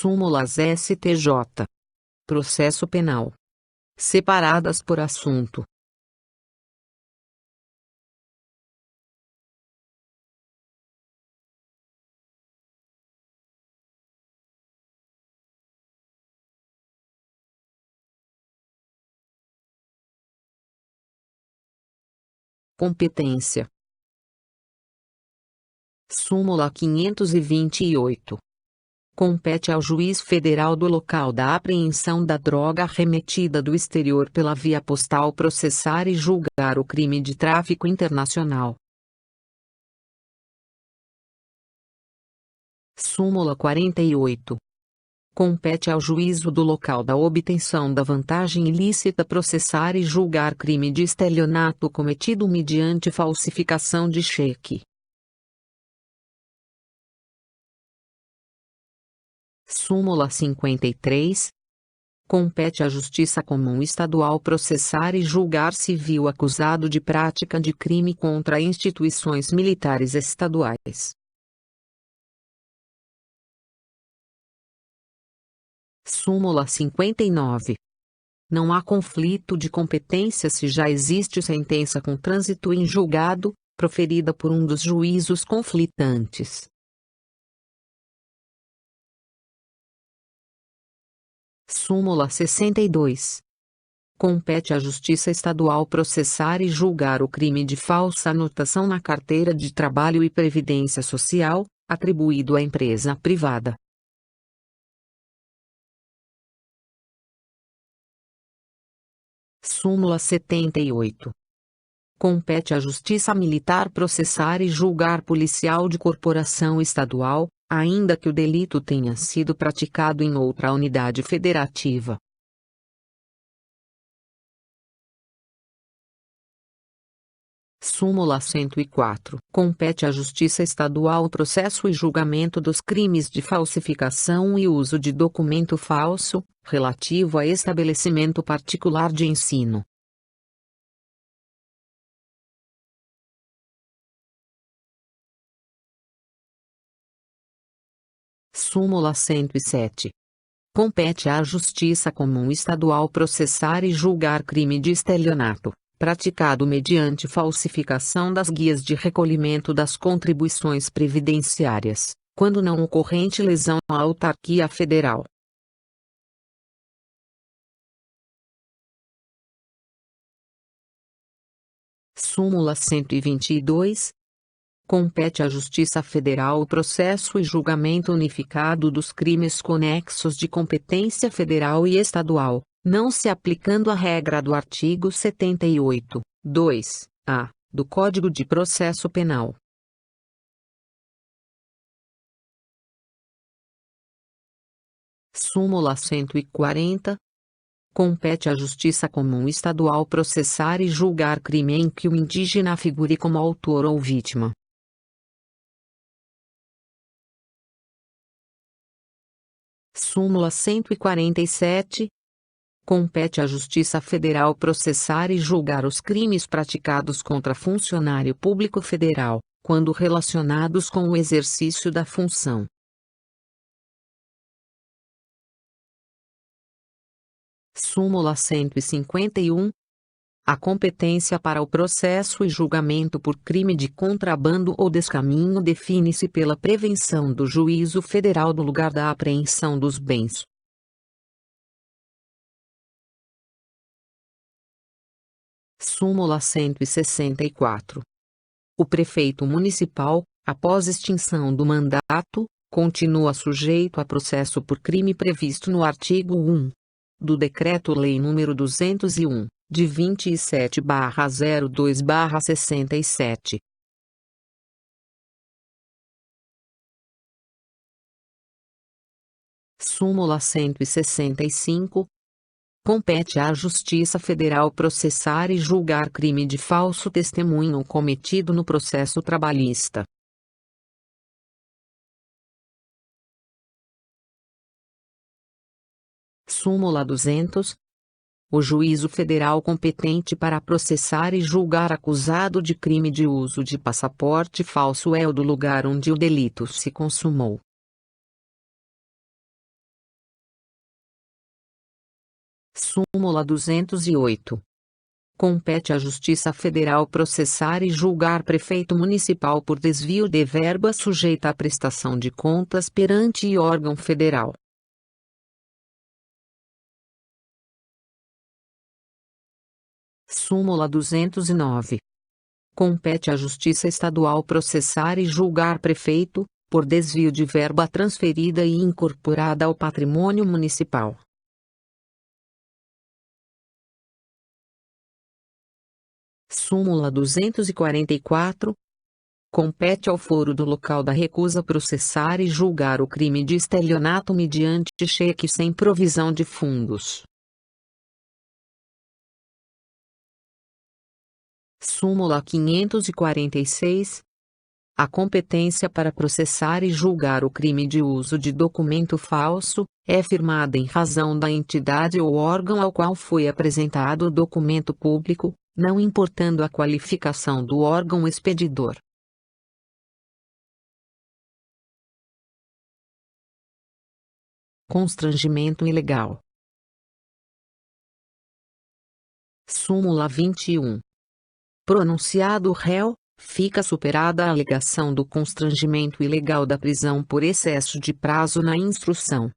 Súmulas STJ. Processo penal. Separadas por assunto. Competência. Súmula 528. Compete ao juiz federal do local da apreensão da droga remetida do exterior pela via postal processar e julgar o crime de tráfico internacional. Súmula 48. Compete ao juízo do local da obtenção da vantagem ilícita processar e julgar crime de estelionato cometido mediante falsificação de cheque. Súmula 53. Compete à Justiça Comum Estadual processar e julgar civil acusado de prática de crime contra instituições militares estaduais. Súmula 59. Não há conflito de competência se já existe sentença com trânsito em julgado, proferida por um dos juízos conflitantes. Súmula 62. Compete à Justiça Estadual processar e julgar o crime de falsa anotação na carteira de trabalho e previdência social, atribuído à empresa privada. Súmula 78. Compete à Justiça Militar processar e julgar policial de corporação estadual, ainda que o delito tenha sido praticado em outra unidade federativa. Súmula 104. Compete à Justiça Estadual o processo e julgamento dos crimes de falsificação e uso de documento falso, relativo a estabelecimento particular de ensino. Súmula 107. Compete à Justiça Comum Estadual processar e julgar crime de estelionato, praticado mediante falsificação das guias de recolhimento das contribuições previdenciárias, quando não ocorrente lesão à autarquia federal. Súmula 122. Compete à Justiça Federal o processo e julgamento unificado dos crimes conexos de competência federal e estadual, não se aplicando a regra do artigo 78, 2-A, do Código de Processo Penal. Súmula 140. Compete à Justiça Comum Estadual processar e julgar crime em que o indígena figure como autor ou vítima. Súmula 147. Compete à Justiça Federal processar e julgar os crimes praticados contra funcionário público federal, quando relacionados com o exercício da função. Súmula 151. A competência para o processo e julgamento por crime de contrabando ou descaminho define-se pela prevenção do juízo federal do lugar da apreensão dos bens. Súmula 164. O prefeito municipal, após extinção do mandato, continua sujeito a processo por crime previsto no artigo 1 do Decreto-Lei nº 201, de 27/02/67. Súmula 165. Compete à Justiça Federal processar e julgar crime de falso testemunho cometido no processo trabalhista. Súmula 200. O juízo federal competente para processar e julgar acusado de crime de uso de passaporte falso é o do lugar onde o delito se consumou. Súmula 208. Compete à Justiça Federal processar e julgar prefeito municipal por desvio de verba sujeita à prestação de contas perante órgão federal. Súmula 209. Compete à Justiça Estadual processar e julgar prefeito, por desvio de verba transferida e incorporada ao patrimônio municipal. Súmula 244. Compete ao foro do local da recusa processar e julgar o crime de estelionato mediante cheque sem provisão de fundos. Súmula 546. A competência para processar e julgar o crime de uso de documento falso é firmada em razão da entidade ou órgão ao qual foi apresentado o documento público, não importando a qualificação do órgão expedidor. Constrangimento ilegal. Súmula 21. Pronunciado o réu, fica superada a alegação do constrangimento ilegal da prisão por excesso de prazo na instrução.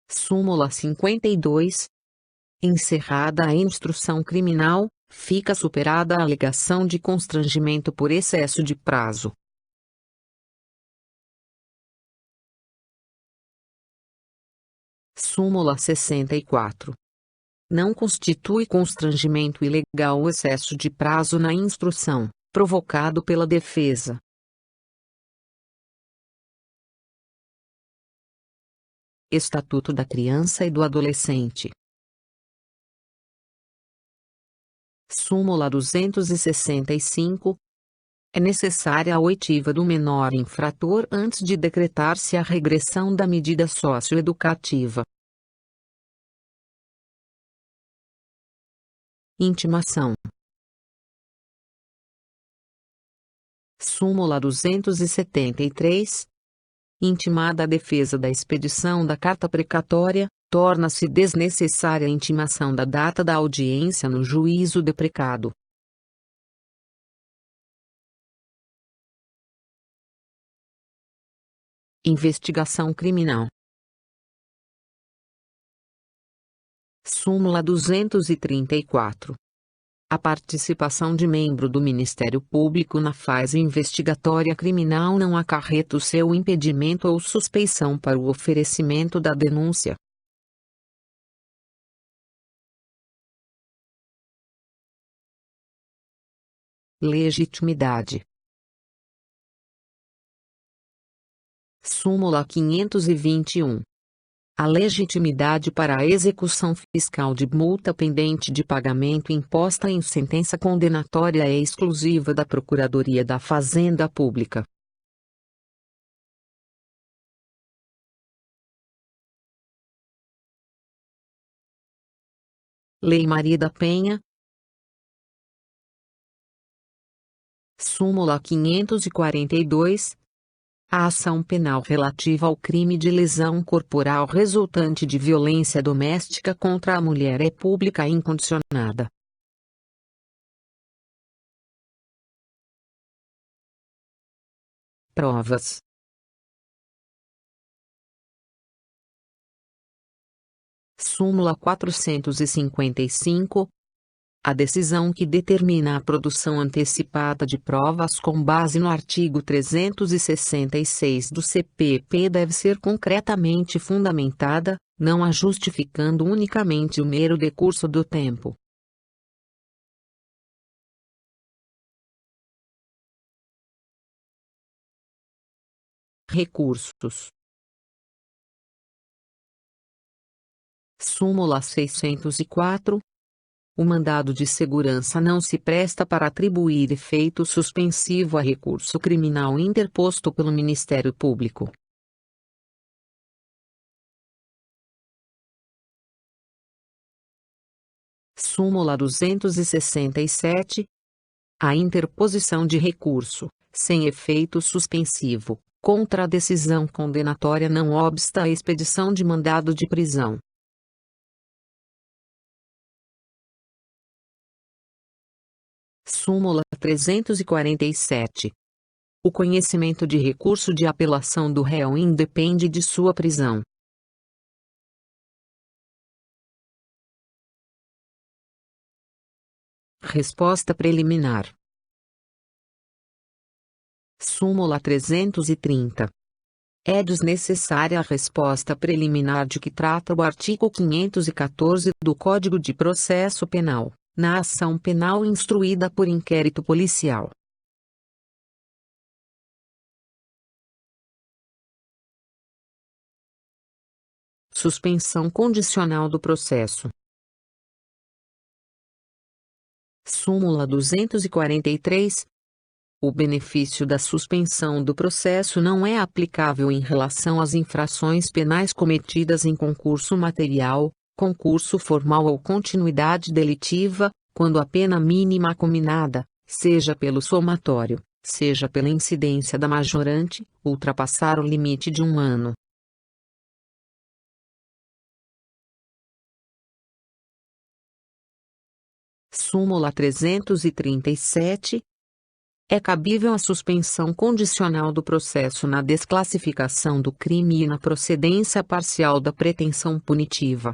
Súmula 52. Encerrada a instrução criminal, fica superada a alegação de constrangimento por excesso de prazo. Súmula 64. Não constitui constrangimento ilegal o excesso de prazo na instrução, provocado pela defesa. Estatuto da Criança e do Adolescente. Súmula 265. É necessária a oitiva do menor infrator antes de decretar-se a regressão da medida socioeducativa. Intimação. Súmula 273. Intimada a defesa da expedição da carta precatória, torna-se desnecessária a intimação da data da audiência no juízo deprecado. Investigação criminal. Súmula 234. A participação de membro do Ministério Público na fase investigatória criminal não acarreta o seu impedimento ou suspeição para o oferecimento da denúncia. Legitimidade. Súmula 521. A legitimidade para a execução fiscal de multa pendente de pagamento imposta em sentença condenatória é exclusiva da Procuradoria da Fazenda Pública. Lei Maria da Penha. Súmula 542. A ação penal relativa ao crime de lesão corporal resultante de violência doméstica contra a mulher é pública e incondicionada. Provas. Súmula 455. A decisão que determina a produção antecipada de provas com base no artigo 366 do CPP deve ser concretamente fundamentada, não a justificando unicamente o mero decurso do tempo. Recursos. Súmula 604. O mandado de segurança não se presta para atribuir efeito suspensivo a recurso criminal interposto pelo Ministério Público. Súmula 267. A interposição de recurso, sem efeito suspensivo, contra a decisão condenatória não obsta a expedição de mandado de prisão. Súmula 347. O conhecimento de recurso de apelação do réu independe de sua prisão. Resposta preliminar. Súmula 330. É desnecessária a resposta preliminar de que trata o artigo 514 do Código de Processo Penal, na ação penal instruída por inquérito policial. Suspensão condicional do processo. Súmula 243. O benefício da suspensão do processo não é aplicável em relação às infrações penais cometidas em concurso material, concurso formal ou continuidade delitiva, quando a pena mínima cominada, seja pelo somatório, seja pela incidência da majorante, ultrapassar o limite de 1 ano. Súmula 337. É cabível a suspensão condicional do processo na desclassificação do crime e na procedência parcial da pretensão punitiva.